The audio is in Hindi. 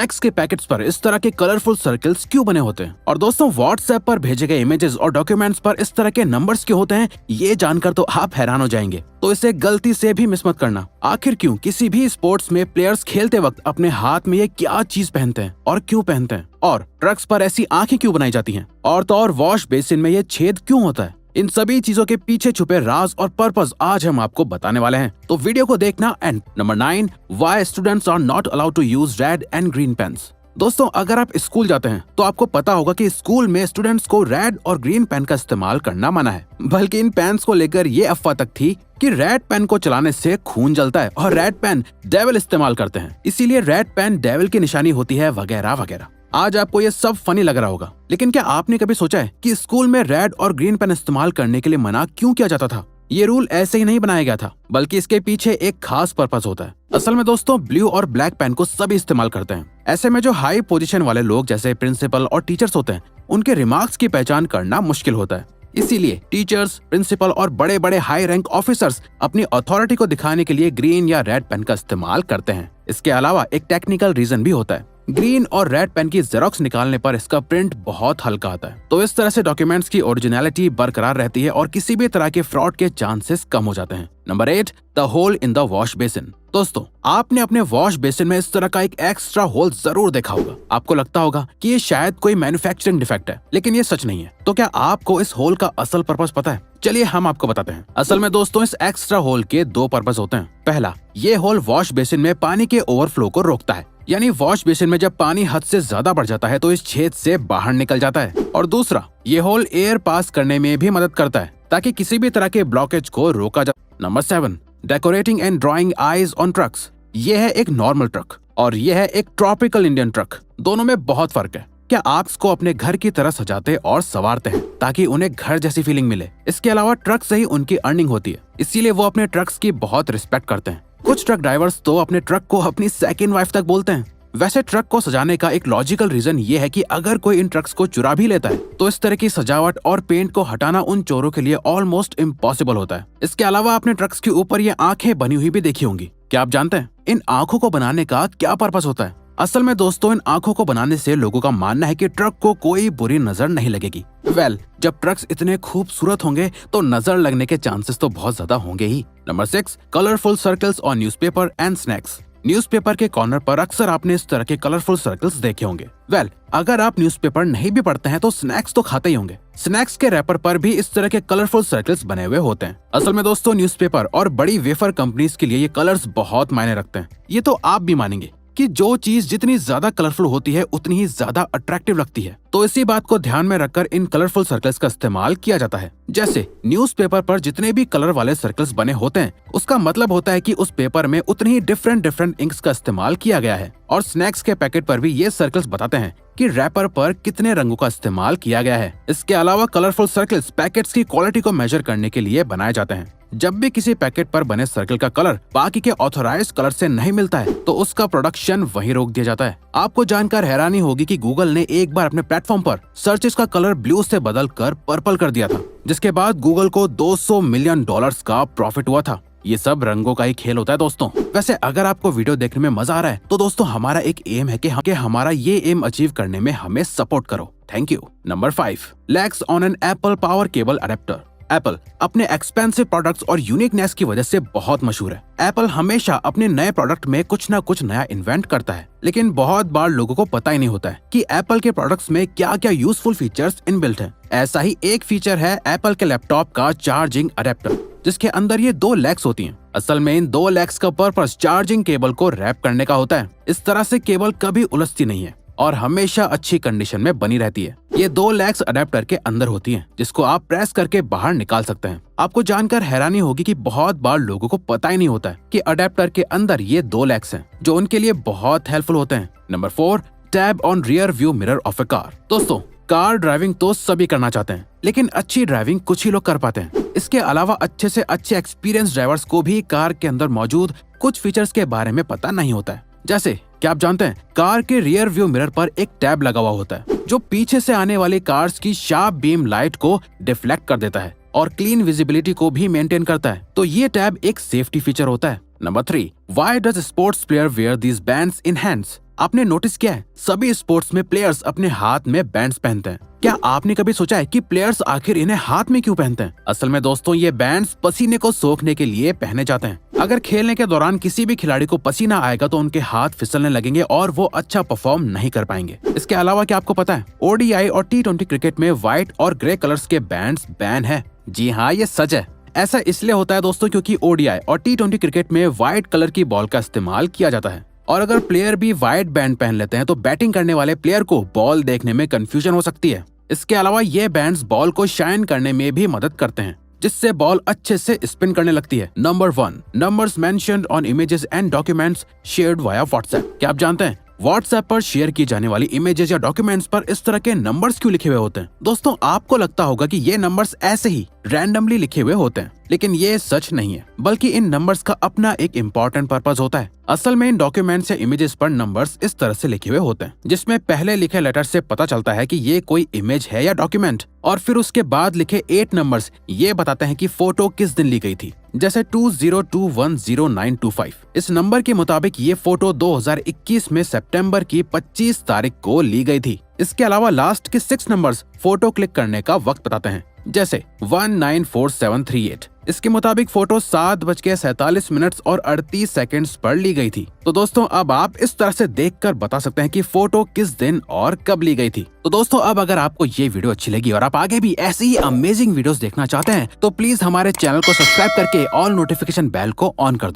एक्स के पैकेट्स पर इस तरह के कलरफुल सर्कल्स क्यों बने होते हैं? और दोस्तों, व्हाट्सएप पर भेजे गए इमेजेस और डॉक्यूमेंट्स पर इस तरह के नंबर्स क्यों होते हैं? ये जानकर तो आप हैरान हो जाएंगे। तो इसे गलती से भी मिस मत करना। आखिर क्यों किसी भी स्पोर्ट्स में प्लेयर्स खेलते वक्त अपने हाथ में ये क्या चीज पहनते हैं और क्यों पहनते हैं? और ट्रक्स पर ऐसी आंखें क्यों बनाई जाती हैं? और तो और वॉश बेसिन में ये छेद क्यों होता है? इन सभी चीजों के पीछे छुपे राज और पर्पस आज हम आपको बताने वाले हैं, तो वीडियो को देखना। And number 9, why students are not allowed to use red and green pens. दोस्तों, अगर आप स्कूल जाते हैं तो आपको पता होगा कि स्कूल में स्टूडेंट्स को रेड और ग्रीन पेन का इस्तेमाल करना मना है। बल्कि इन पेन्स को लेकर ये अफवाह तक थी कि रेड पेन को चलाने से खून जलता है और रेड पेन डेविल इस्तेमाल करते हैं, इसीलिए रेड पेन डेविल की निशानी होती है, वगैरह वगैरह। आज आपको ये सब फनी लग रहा होगा, लेकिन क्या आपने कभी सोचा है कि स्कूल में रेड और ग्रीन पेन इस्तेमाल करने के लिए मना क्यों किया जाता था? ये रूल ऐसे ही नहीं बनाया गया था, बल्कि इसके पीछे एक खास पर्पस होता है। असल में दोस्तों, ब्लू और ब्लैक पेन को सभी इस्तेमाल करते हैं। ऐसे में जो हाई पोजीशन वाले लोग जैसे प्रिंसिपल और टीचर्स होते हैं, उनके रिमार्क्स की पहचान करना मुश्किल होता है। इसीलिए टीचर्स, प्रिंसिपल और बड़े बड़े हाई रैंक ऑफिसर्स अपनी अथॉरिटी को दिखाने के लिए ग्रीन या रेड पेन का इस्तेमाल करते हैं। इसके अलावा एक टेक्निकल रीजन भी होता है। ग्रीन और रेड पेन की जेरोक्स निकालने पर इसका प्रिंट बहुत हल्का आता है, तो इस तरह से डॉक्यूमेंट्स की ओरिजिनलिटी बरकरार रहती है और किसी भी तरह के फ्रॉड के चांसेस कम हो जाते हैं। Number 8, the hole in the wash basin. दोस्तों, आपने अपने वॉश बेसिन में इस तरह का एक एक्स्ट्रा होल जरूर देखा होगा। आपको लगता होगा कि ये शायद कोई मैन्युफैक्चरिंग डिफेक्ट है, लेकिन ये सच नहीं है। तो क्या आपको इस होल का असल पर्पस पता है? चलिए हम आपको बताते हैं। असल में दोस्तों, इस एक्स्ट्रा होल के दो पर्पस होते हैं। पहला, ये होल वॉश बेसिन में पानी के ओवरफ्लो को रोकता है, यानी वॉश बेसिन में जब पानी हद से ज्यादा बढ़ जाता है तो इस छेद से बाहर निकल जाता है। और दूसरा, ये होल एयर पास करने में भी मदद करता है, ताकि किसी भी तरह के ब्लॉकेज को रोका जा। Number 7, decorating and drawing eyes on trucks. ये है एक नॉर्मल ट्रक और ये है एक ट्रॉपिकल इंडियन ट्रक। दोनों में बहुत फर्क है। क्या आप इसको अपने घर की तरह सजाते और संवारते हैं ताकि उन्हें घर जैसी फीलिंग मिले? इसके अलावा ट्रक से ही उनकी अर्निंग होती है, इसीलिए वो अपने ट्रक्स की बहुत रिस्पेक्ट करते हैं। कुछ ट्रक ड्राइवर्स तो अपने ट्रक को अपनी सेकंड वाइफ तक बोलते हैं। वैसे ट्रक को सजाने का एक लॉजिकल रीजन ये है कि अगर कोई इन ट्रक्स को चुरा भी लेता है तो इस तरह की सजावट और पेंट को हटाना उन चोरों के लिए ऑलमोस्ट इम्पॉसिबल होता है। इसके अलावा आपने ट्रक्स के ऊपर ये आंखें बनी हुई भी देखी होंगी। क्या आप जानते हैं इन आंखों को बनाने का क्या पर्पस होता है? असल में दोस्तों, इन आंखों को बनाने से लोगों का मानना है कि ट्रक को कोई बुरी नजर नहीं लगेगी। जब ट्रक्स इतने खूबसूरत होंगे तो नजर लगने के चांसेस तो बहुत ज्यादा होंगे ही। Number 6, colourful circles on newspaper and snacks. Newspaper के कॉर्नर पर अक्सर आपने इस तरह के कलरफुल सर्कल्स देखे होंगे। अगर आप न्यूज़पेपर नहीं भी पढ़ते हैं तो स्नैक्स तो खाते ही होंगे। स्नैक्स के रैपर पर भी इस तरह के कलरफुल सर्कल्स बने हुए होते हैं। असल में दोस्तों, न्यूज़पेपर और बड़ी वेफर कंपनीज के लिए ये कलर्स बहुत मायने रखते हैं। ये तो आप भी मानेंगे कि जो चीज जितनी ज्यादा कलरफुल होती है उतनी ही ज्यादा अट्रैक्टिव लगती है। तो इसी बात को ध्यान में रखकर इन कलरफुल सर्कल्स का इस्तेमाल किया जाता है। जैसे न्यूज़पेपर पर जितने भी कलर वाले सर्कल्स बने होते हैं, उसका मतलब होता है कि उस पेपर में उतनी ही डिफरेंट इंक्स का इस्तेमाल किया गया है। और स्नैक्स के पैकेट पर भी ये सर्कल्स बताते हैं कि रैपर पर कितने रंगों का इस्तेमाल किया गया है। इसके अलावा कलरफुल सर्कल्स पैकेट्स की क्वालिटी को मेजर करने के लिए बनाए जाते हैं। जब भी किसी पैकेट पर बने सर्कल का कलर बाकी के ऑथराइज्ड कलर से नहीं मिलता है तो उसका प्रोडक्शन वहीं रोक दिया जाता है। आपको जानकर हैरानी होगी कि गूगल ने एक बार अपने प्लेटफॉर्म पर सर्चेस का कलर ब्लू से बदल कर पर्पल कर दिया था, जिसके बाद गूगल को $200 मिलियन का प्रॉफिट हुआ था। ये सब रंगों का ही खेल होता है दोस्तों। वैसे अगर आपको वीडियो देखने में मजा आ रहा है तो दोस्तों, हमारा एक एम है कि हमारा ये एम अचीव करने में हमें सपोर्ट करो। Thank you. Number 5, lags on an Apple power cable adapter. Apple अपने एक्सपेंसिव प्रोडक्ट्स और यूनिकनेस की वजह से बहुत मशहूर है। एप्पल हमेशा अपने नए प्रोडक्ट में कुछ ना कुछ नया इन्वेंट करता है, लेकिन बहुत बार लोगों को पता ही नहीं होता है कि एप्पल के प्रोडक्ट्स में क्या क्या यूजफुल फीचर्स इनबिल्ट हैं। ऐसा ही एक फीचर है एप्पल के लैपटॉप का चार्जिंग अडेप्टर, जिसके अंदर ये 2 लेग्स होती हैं। असल में इन 2 लेग्स का पर्पस चार्जिंग केबल को रैप करने का होता है। इस तरह से केबल कभी उलझती नहीं है और हमेशा अच्छी कंडीशन में बनी रहती है। ये 2 लेग्स अडेप्टर के अंदर होती हैं, जिसको आप प्रेस करके बाहर निकाल सकते हैं। आपको जानकर हैरानी होगी कि बहुत बार लोगों को पता ही नहीं होता है कि अडेप्टर के अंदर ये 2 लेग्स हैं, जो उनके लिए बहुत हेल्पफुल होते हैं। Number 4, tab on rear view mirror of A car. दोस्तों, कार ड्राइविंग तो सभी करना चाहते हैं, लेकिन अच्छी ड्राइविंग कुछ ही लोग कर पाते हैं। इसके अलावा अच्छे से अच्छे एक्सपीरियंस ड्राइवर्स को भी कार के अंदर मौजूद कुछ फीचर्स के बारे में पता नहीं होता है। जैसे क्या आप जानते हैं, कार के रियर व्यू मिरर पर एक टैब लगा हुआ होता है जो पीछे से आने वाली कार्स की शार्प बीम लाइट को डिफ्लेक्ट कर देता है और क्लीन विजिबिलिटी को भी मेंटेन करता है। तो ये टैब एक सेफ्टी फीचर होता है। Number 3, why does sports player wear these bands in hands. आपने नोटिस किया है सभी स्पोर्ट्स में प्लेयर्स अपने हाथ में बैंड्स पहनते हैं। क्या आपने कभी सोचा है कि प्लेयर्स आखिर इन्हें हाथ में क्यों पहनते हैं? असल में दोस्तों ये बैंड्स पसीने को सोखने के लिए पहने जाते हैं। अगर खेलने के दौरान किसी भी खिलाड़ी को पसीना आएगा तो उनके हाथ फिसलने लगेंगे और वो अच्छा परफॉर्म नहीं कर पाएंगे। इसके अलावा क्या आपको पता है ओडीआई और T20 क्रिकेट में व्हाइट और ग्रे कलर्स के बैंड्स बैन है? जी हाँ, ये सच है। ऐसा इसलिए होता है दोस्तों क्योंकि ओडीआई और T20 क्रिकेट में व्हाइट कलर की बॉल का इस्तेमाल किया जाता है और अगर प्लेयर भी व्हाइट बैंड पहन लेते हैं तो बैटिंग करने वाले प्लेयर को बॉल देखने में कंफ्यूजन हो सकती है। इसके अलावा ये बैंड्स बॉल को शाइन करने में भी मदद करते हैं जिससे बॉल अच्छे से स्पिन करने लगती है। Number 1, numbers mentioned on images and documents shared via WhatsApp. क्या आप जानते हैं व्हाट्सएप पर शेयर की जाने वाली इमेजेस या डॉक्यूमेंट्स पर इस तरह के नंबर्स क्यों लिखे हुए होते हैं? दोस्तों आपको लगता होगा कि ये नंबर्स ऐसे ही रैंडमली लिखे हुए होते हैं, लेकिन ये सच नहीं है, बल्कि इन नंबर्स का अपना एक इम्पोर्टेंट पर्पस होता है। असल में इन डॉक्यूमेंट्स या इमेजेस पर नंबर्स इस तरह से लिखे हुए होते हैं जिसमें पहले लिखे लेटर से पता चलता है कि ये कोई इमेज है या डॉक्यूमेंट और फिर उसके बाद लिखे 8 नंबर्स ये बताते हैं कि फोटो किस दिन ली गई थी, जैसे 20210925। इस नंबर के मुताबिक ये फोटो 2021 में सितंबर की 25 तारीख को ली गई थी। इसके अलावा लास्ट के 6 नंबर्स फोटो क्लिक करने का वक्त बताते हैं, जैसे 194738। इसके मुताबिक फोटो 7:47 और 38 सेकंड्स पर ली गई थी। तो दोस्तों अब आप इस तरह से देखकर बता सकते हैं कि फोटो किस दिन और कब ली गई थी। तो दोस्तों अब अगर आपको ये वीडियो अच्छी लगी और आप आगे भी ऐसी ही अमेजिंग वीडियोस देखना चाहते हैं तो प्लीज हमारे चैनल को सब्सक्राइब करके ऑल नोटिफिकेशन बेल को ऑन कर दो।